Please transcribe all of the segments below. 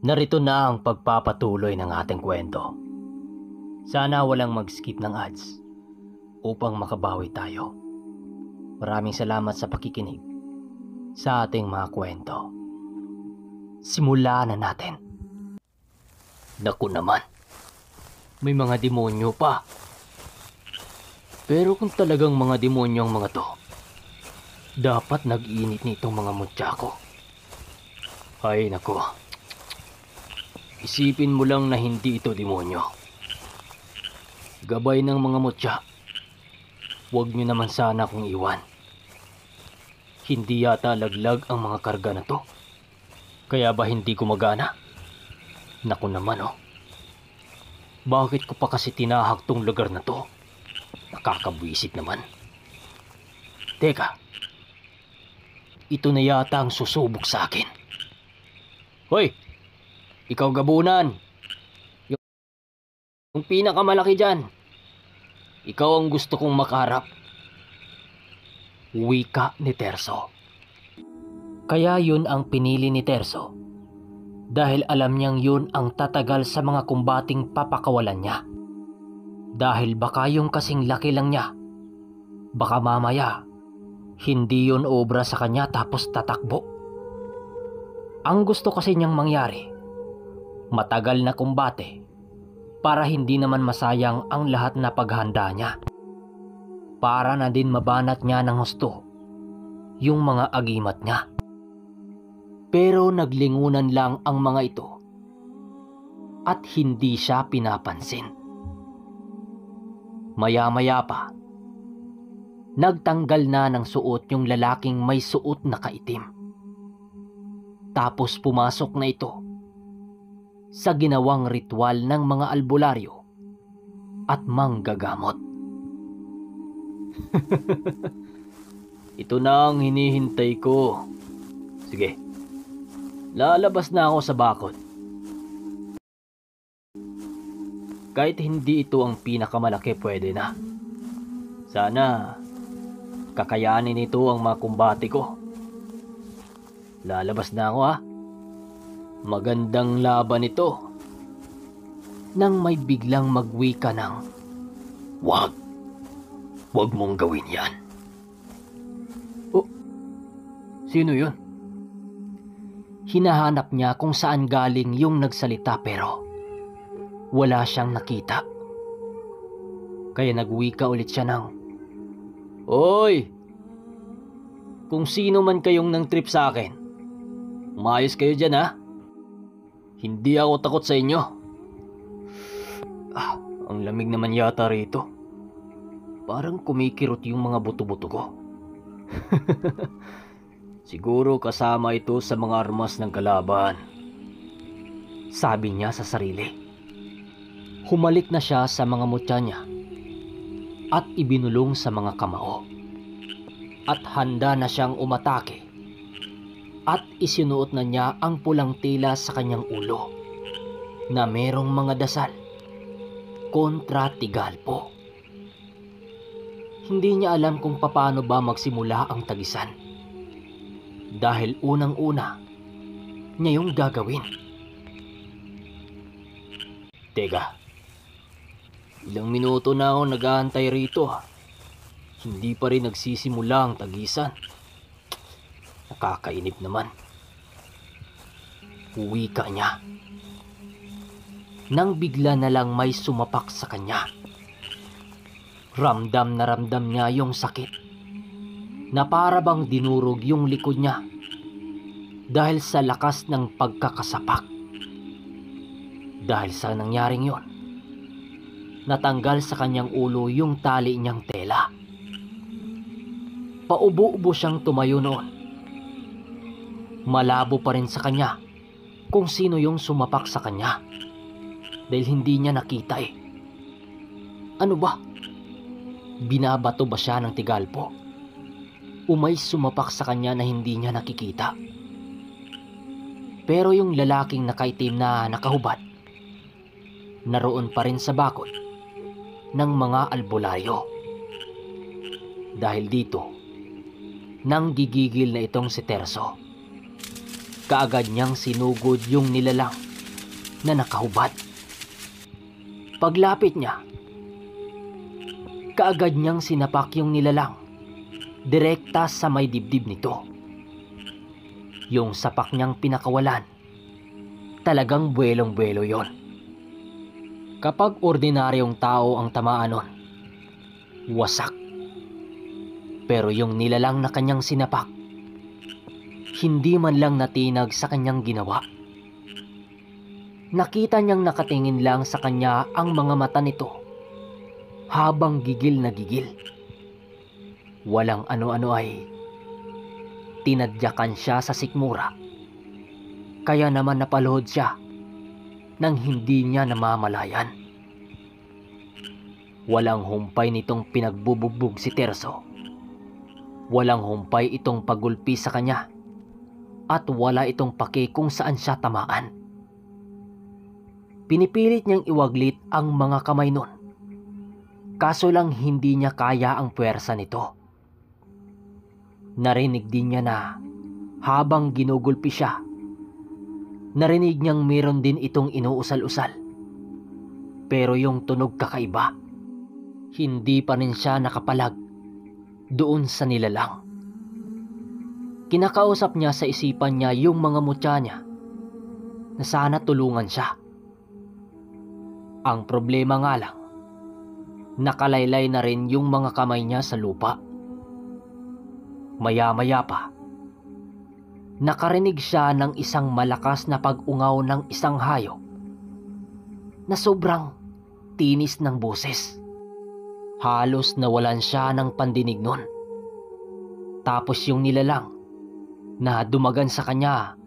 Narito na ang pagpapatuloy ng ating kwento. Sana walang mag-skip ng ads upang makabawi tayo. Maraming salamat sa pakikinig sa ating mga kwento. Simulan na natin. Naku naman, may mga demonyo pa. Pero kung talagang mga demonyo ang mga to, dapat nag-init nitong mga mutya ko. Ay nako, isipin mo lang na hindi ito demonyo. Gabay ng mga mutya, huwag nyo naman sana kung iwan. Hindi yata laglag ang mga karga na to. Kaya ba hindi gumagana? Naku naman oh. Bakit ko pa kasi tinahak tong lugar na to? Nakakabwisit naman. Teka, ito na yata ang susubok sa akin. Hoy! Ikaw gabunan! Yung pinakamalaki dyan. Ikaw ang gusto kong makaharap. Wika ni Terso. Kaya yun ang pinili ni Terso. Dahil alam niyang yun ang tatagal sa mga kumbating papakawalan niya. Dahil baka yung kasing laki lang niya. Baka mamaya, hindi yun obra sa kanya tapos tatakbo. Ang gusto kasi niyang mangyari, matagal na kumbate para hindi naman masayang ang lahat na paghanda niya. Para na din mabanat niya ng husto yung mga agimat niya. Pero naglingunan lang ang mga ito at hindi siya pinapansin. Maya-maya pa, nagtanggal na ng suot yung lalaking may suot na kaitim. Tapos pumasok na ito sa ginawang ritual ng mga albularyo at manggagamot. Ito na ang hinihintay ko. Sige, lalabas na ako sa bakod. Kahit hindi ito ang pinakamalaki, pwede na. Sana kakayanin ito ang mga kumbate ko. Lalabas na ako ha. Magandang laban ito. Nang may biglang magwika ng, Wag mong gawin yan. Oh, sino yun? Hinahanap niya kung saan galing yung nagsalita pero wala siyang nakita. Kaya nagwika ulit siya ng, Hoy! Kung sino man kayong nang trip sa akin, umayos kayo dyan ha. Hindi ako takot sa inyo. Ang lamig naman yata rito. Parang kumikirot yung mga buto-buto ko. Siguro kasama ito sa mga armas ng kalaban, sabi niya sa sarili. Humalik na siya sa mga mutya niya at ibinulong sa mga kamao. At handa na siyang umatake. At isinuot na niya ang pulang tela sa kanyang ulo na merong mga dasal kontra Tigalpo. Hindi niya alam kung paano ba magsimula ang tagisan. Dahil unang-una niya yung gagawin. Teka, ilang minuto na ako nag-aantay rito ha. Hindi pa rin nagsisimula ang tagisan. Nakakainip naman. Wika niya. Nang bigla na lang may sumapak sa kanya. Ramdam na ramdam niya yung sakit. Na para bang dinurog yung likod niya. Dahil sa lakas ng pagkakasapak. Dahil sa nangyaring yon, natanggal sa kanyang ulo yung tali niyang tela. Paubo-ubo siyang tumayo noon. Malabo pa rin sa kanya kung sino yung sumapak sa kanya. Dahil hindi niya nakita eh. Ano ba? Binabato ba siya ng Tigalpo? O may sumapak sa kanya na hindi niya nakikita? Pero yung lalaking nakaitim na nakahubad, naroon pa rin sa bakod ng mga albularyo. Dahil dito, nang gigigil na itong si Terso. Kaagad niyang sinugod yung nilalang na nakahubad. Paglapit niya, kaagad niyang sinapak yung nilalang direkta sa may dibdib nito. Yung sapak niyang pinakawalan, talagang buwelong-buwelo yon. Kapag ordinaryong tao ang tamaan nun, wasak. Pero yung nilalang na kanyang sinapak, hindi man lang natinag sa kanyang ginawa. Nakita niyang nakatingin lang sa kanya ang mga mata nito habang gigil na gigil. Walang ano-ano ay tinadyakan siya sa sikmura. Kaya naman napaluhod siya nang hindi niya namamalayan. Walang humpay nitong pinagbubugbog si Terso. Walang humpay itong pagulpi sa kanya. At wala itong pake kung saan siya tamaan. Pinipilit niyang iwaglit ang mga kamay nun. Kaso lang hindi niya kaya ang puwersa nito. Narinig din niya na habang ginugulpi siya, narinig niyang meron din itong inuusal-usal. Pero yung tunog kakaiba. Hindi pa rin siya nakapalag doon sa nilalang. Kinakausap niya sa isipan niya yung mga mutya niya na sana tulungan siya. Ang problema nga lang, nakalaylay na rin yung mga kamay niya sa lupa. Maya-maya pa, nakarinig siya ng isang malakas na pag-ungaw ng isang hayop na sobrang tinis ng boses. Halos nawalan siya ng pandinig nun. Tapos yung nilalang na dumagan sa kanya,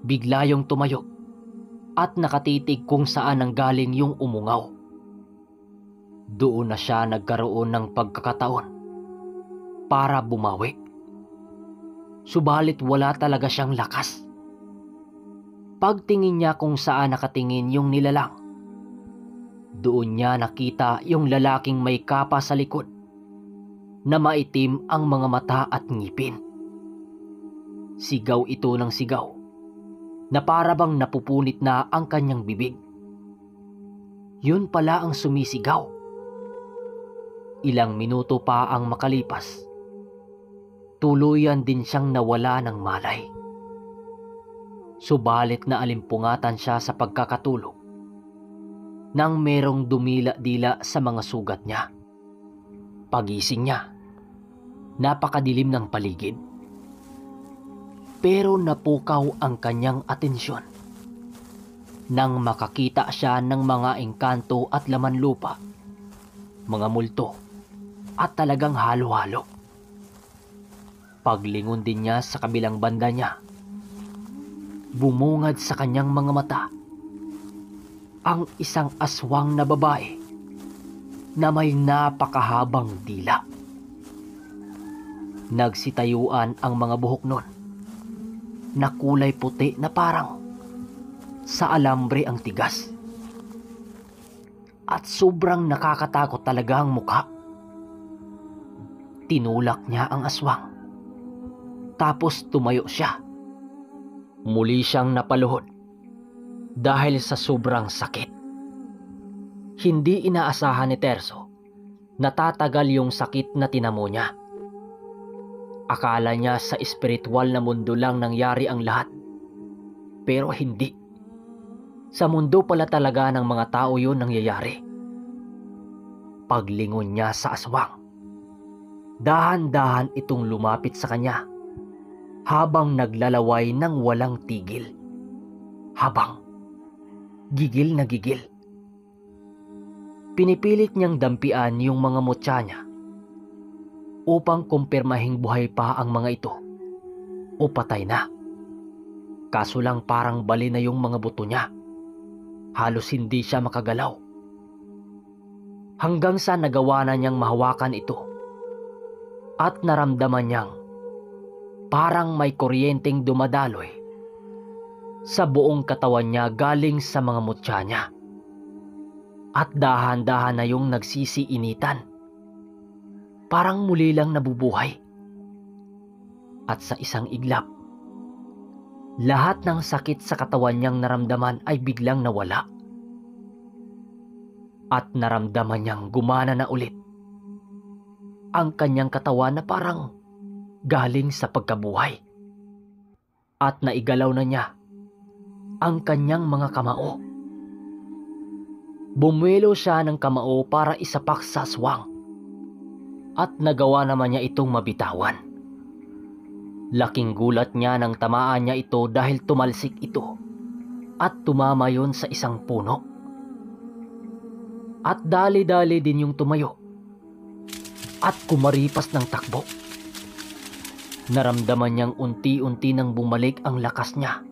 bigla yung tumayo at nakatitig kung saan nanggaling yung umungaw. Doon na siya nagkaroon ng pagkakataon para bumawi. Subalit wala talaga siyang lakas. Pagtingin niya kung saan nakatingin yung nilalang, doon niya nakita yung lalaking may kapa sa likod na maitim ang mga mata at ngipin. Sigaw ito ng sigaw na para bang napupunit na ang kanyang bibig. Yun pala ang sumisigaw. Ilang minuto pa ang makalipas, tuluyan din siyang nawala ng malay. Subalit na alimpungatan siya sa pagkakatulog nang merong dumila-dila sa mga sugat niya. Pagising niya, napakadilim ng paligid. Pero napukaw ang kanyang atensyon nang makakita siya ng mga engkanto at laman lupa, mga multo at talagang halo-halo. Paglingon din niya sa kabilang banda niya, bumungad sa kanyang mga mata ang isang aswang na babae na may napakahabang dila. Nagsitayuan ang mga buhok nun na kulay puti na parang sa alambre ang tigas. At sobrang nakakatakot talaga ang mukha. Tinulak niya ang aswang. Tapos tumayo siya. Muli siyang napaluhod dahil sa sobrang sakit. Hindi inaasahan ni Terso na tatagal yung sakit na tinamo niya. Akala niya sa espiritual na mundo lang nangyari ang lahat. Pero hindi. Sa mundo pala talaga ng mga tao yun nangyayari. Paglingon niya sa aswang, dahan-dahan itong lumapit sa kanya habang naglalaway ng walang tigil. Habang gigil na gigil. Pinipilit niyang dampian yung mga mutya niya upang kumpirmahing buhay pa ang mga ito o patay na. Kaso lang parang bali na yung mga buto niya. Halos hindi siya makagalaw. Hanggang sa nagawa na niyang mahawakan ito at naramdaman niyang parang may kuryenteng dumadaloy sa buong katawan niya galing sa mga mutya niya. At dahan-dahan na yung nagsisiinitan. Parang muli lang nabubuhay. At sa isang iglap, Lahat ng sakit sa katawan niyang naramdaman ay biglang nawala. At naramdaman niyang gumana na ulit ang kanyang katawan na parang galing sa pagkabuhay. At naigalaw na niya ang kanyang mga kamao. Bumuelo siya ng kamao para isapak sa aswang. At nagawa naman niya itong mabitawan. Laking gulat niya nang tamaan niya ito dahil tumalsik ito at tumama yon sa isang puno. At dali-dali din yung tumayo at kumaripas ng takbo. Naramdaman niyang unti-unti nang bumalik ang lakas niya.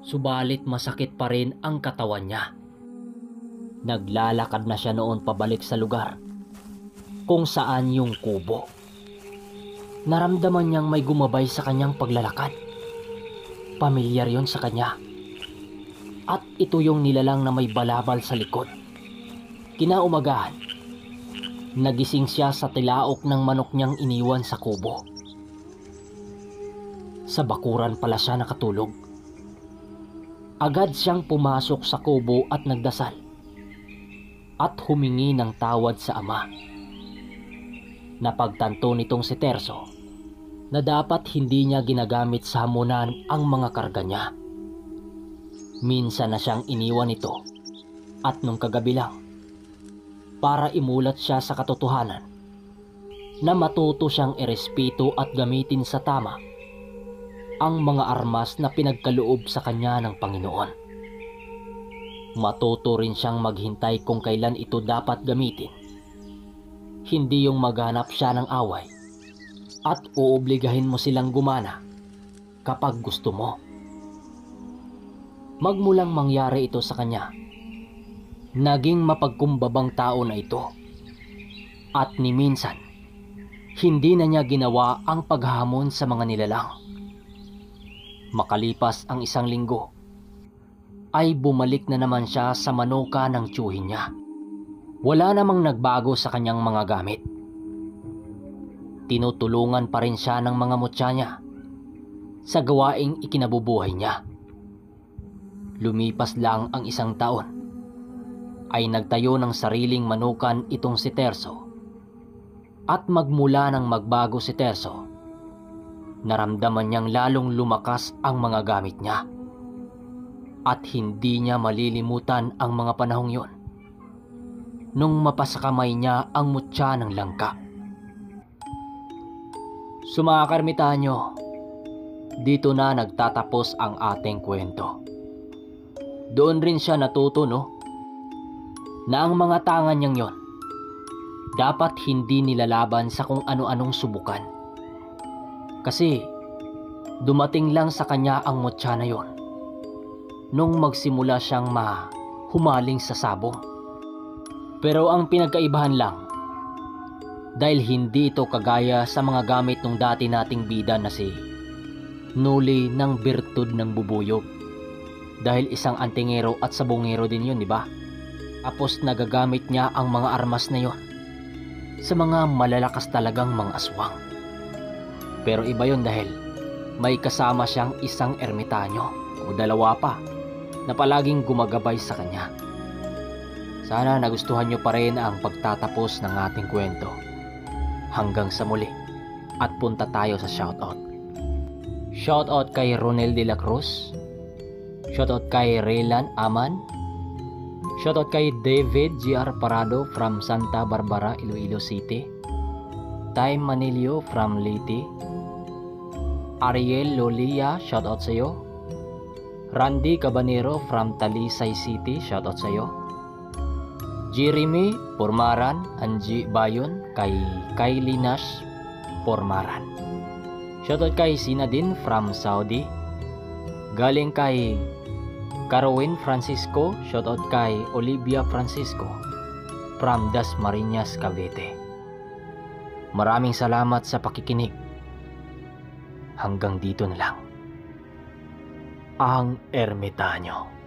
Subalit masakit pa rin ang katawan niya. Naglalakad na siya noon pabalik sa lugar kung saan yung kubo. Naramdaman niyang may gumabay sa kanyang paglalakad. Pamilyar yon sa kanya. At ito yung nilalang na may balabal sa likod. Kinaumagahan, nagising siya sa tilaok ng manok niyang iniwan sa kubo. Sa bakuran pala siya nakatulog. Agad siyang pumasok sa kubo at nagdasal. At humingi ng tawad sa ama. Napagtanto nitong si Terso na dapat hindi niya ginagamit sa hamunan ang mga karga niya. Minsan na siyang iniwan ito at nung kagabi lang para imulat siya sa katotohanan na matuto siyang irespeto at gamitin sa tama ang mga armas na pinagkaloob sa kanya ng Panginoon. Matuto rin siyang maghintay kung kailan ito dapat gamitin. Hindi yung maghanap siya ng away at uobligahin mo silang gumana kapag gusto mo. Magmulang mangyari ito sa kanya, naging mapagkumbabang tao na ito. At ni minsan, hindi na niya ginawa ang paghamon sa mga nilalang. Makalipas ang 1 linggo, ay bumalik na naman siya sa manuka ng tiyuhin niya. Wala namang nagbago sa kanyang mga gamit. Tinutulungan pa rin siya ng mga mutya niya sa gawaing ikinabubuhay niya. Lumipas lang ang 1 taon, ay nagtayo ng sariling manukan itong si Terso. At magmula nang magbago si Terso, naramdaman niyang lalong lumakas ang mga gamit niya. At hindi niya malilimutan ang mga panahong yon nung mapasakamay niya ang mutya ng langka. So mga kaermitanyo, dito na nagtatapos ang ating kwento. Doon rin siya natuto, no? Na ang mga tangan niyang yon dapat hindi nilalaban sa kung ano-anong subukan. Kasi dumating lang sa kanya ang mutya na yon nung magsimula siyang humaling sa sabong. Pero ang pinagkaibahan lang, dahil hindi ito kagaya sa mga gamit ng dati nating bida na si Nuli ng Birtud ng Bubuyog. Dahil isang antingero at sabongero din yun, di ba? Tapos nagagamit niya ang mga armas na yon sa mga malalakas talagang mga aswang. Pero iba yun dahil may kasama siyang isang ermitanyo o 2 pa na palaging gumagabay sa kanya. Sana nagustuhan nyo pa rin ang pagtatapos ng ating kwento. Hanggang sa muli at punta tayo sa shoutout. Shoutout kay Ronel de la Cruz. Shoutout kay Raylan Aman. Shoutout kay David G.R. Parado from Santa Barbara, Iloilo City. Time Manilio from Leyte. Ariel Lolia, shoutout sa'yo. Randy Cabanero from Talisay City, shoutout sa'yo. Jeremy Pormaran, Angie Bayon, kay Kylie Nash Pormaran. Shoutout kay Sinadin from Saudi. Galing kay Carwin Francisco, shoutout kay Olivia Francisco from Dasmariñas, Cavite. Maraming salamat sa pakikinig. Hanggang dito na lang. Ang Ermitanyo.